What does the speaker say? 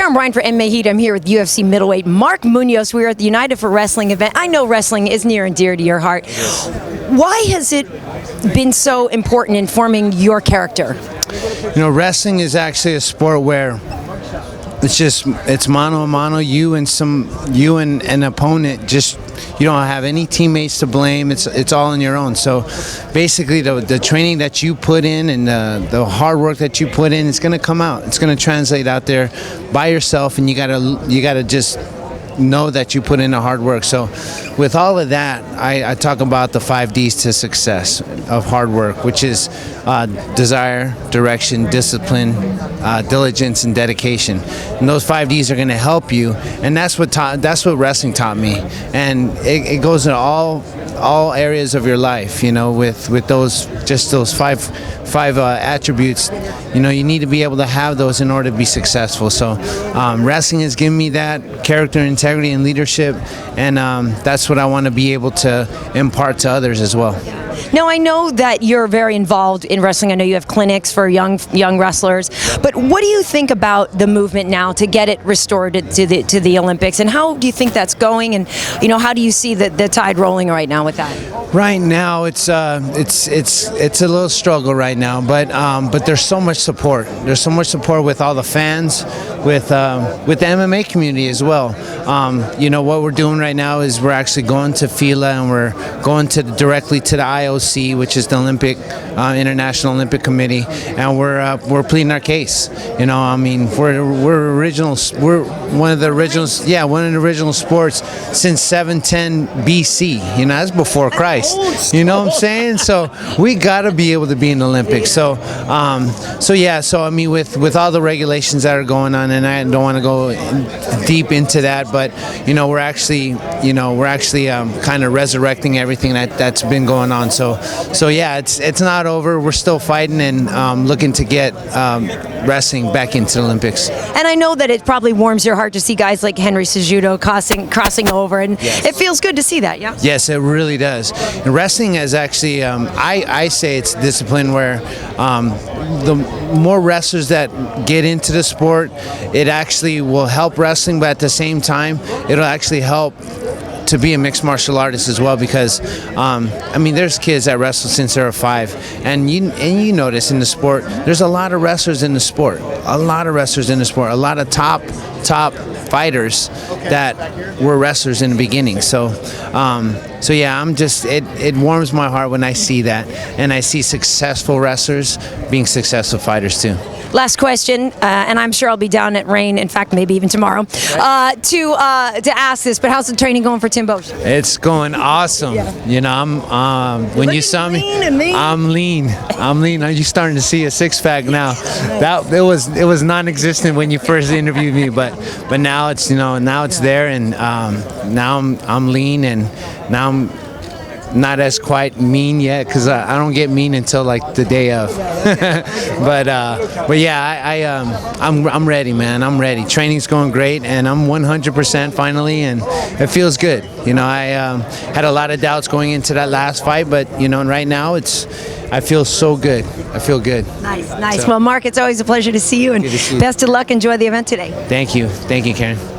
Karyn Bryant for MMA H.E.A.T. I'm here with UFC Middleweight Mark Munoz. We are at the United for Wrestling event. I know wrestling is near and dear to your heart. Why has it been so important in forming your character? You know, wrestling is actually a sport where it's mano a mano, you and an opponent. Just, you don't have any teammates to blame. It's all on your own. So basically the training that you put in and the hard work that you put in, it's going to come out. It's going to translate out there by yourself, and you gotta just know that you put in the hard work. So with all of that, I talk about the 5 Ds to success of hard work, which is desire, direction, discipline, diligence, and dedication. And those 5 Ds are going to help you, and that's what wrestling taught me. And it goes in all areas of your life, you know, with those five attributes. You know, you need to be able to have those in order to be successful. So wrestling has given me that character, integrity, and leadership, and that's what I want to be able to impart to others as well. Now, I know that you're very involved in wrestling. I know you have clinics for young wrestlers. But what do you think about the movement now to get it restored to the Olympics? And how do you think that's going? And you know, how do you see the tide rolling right now with that? Right now, it's a little struggle right now. But there's so much support. There's so much support with all the fans, with the MMA community as well. You know, what we're doing right now is we're actually going to FILA, and we're going directly to the IOC, which is the International Olympic Committee, and we're pleading our case. You know, I mean, we're one of the originals. Yeah, one of the original sports since 710 BC. You know, that's before Christ. You know what I'm saying? So we got to be able to be in the Olympics. So I mean, with all the regulations that are going on, and I don't want to go deep into that, but you know, we're actually kind of resurrecting everything that's been going on. So yeah, it's not over. We're still fighting and looking to get wrestling back into the Olympics. And I know that it probably warms your heart to see guys like Henry Cejudo crossing over, and yes, it feels good to see that. Yeah. Yes, it really does. And wrestling is actually, I say it's a discipline where the more wrestlers that get into the sport, it actually will help wrestling, but at the same time, it'll actually help to be a mixed martial artist as well, because I mean, there's kids that wrestle since they were 5, and you notice in the sport there's a lot of wrestlers in the sport, a lot of top fighters that were wrestlers in the beginning. So yeah, it warms my heart when I see that, and I see successful wrestlers being successful fighters too. Last question, and I'm sure I'll be down at Rain, in fact, maybe even tomorrow, to ask this, but how's the training going for Tim Bosch? It's going awesome. Yeah. You know, when you saw me, I'm lean. Are you starting to see a six-pack now? It was non-existent when you first interviewed me, but now it's, you know, now it's there, and now I'm lean, and now I'm not as quite mean yet, because I don't get mean until like the day of. but yeah, I'm ready, man. I'm ready. Training's going great, and I'm 100% finally, and it feels good. You know, I had a lot of doubts going into that last fight, but you know, right now I feel so good. I feel good. Nice. So, well, Mark, it's always a pleasure to see you, and best of luck. Enjoy the event today. Thank you, Karyn.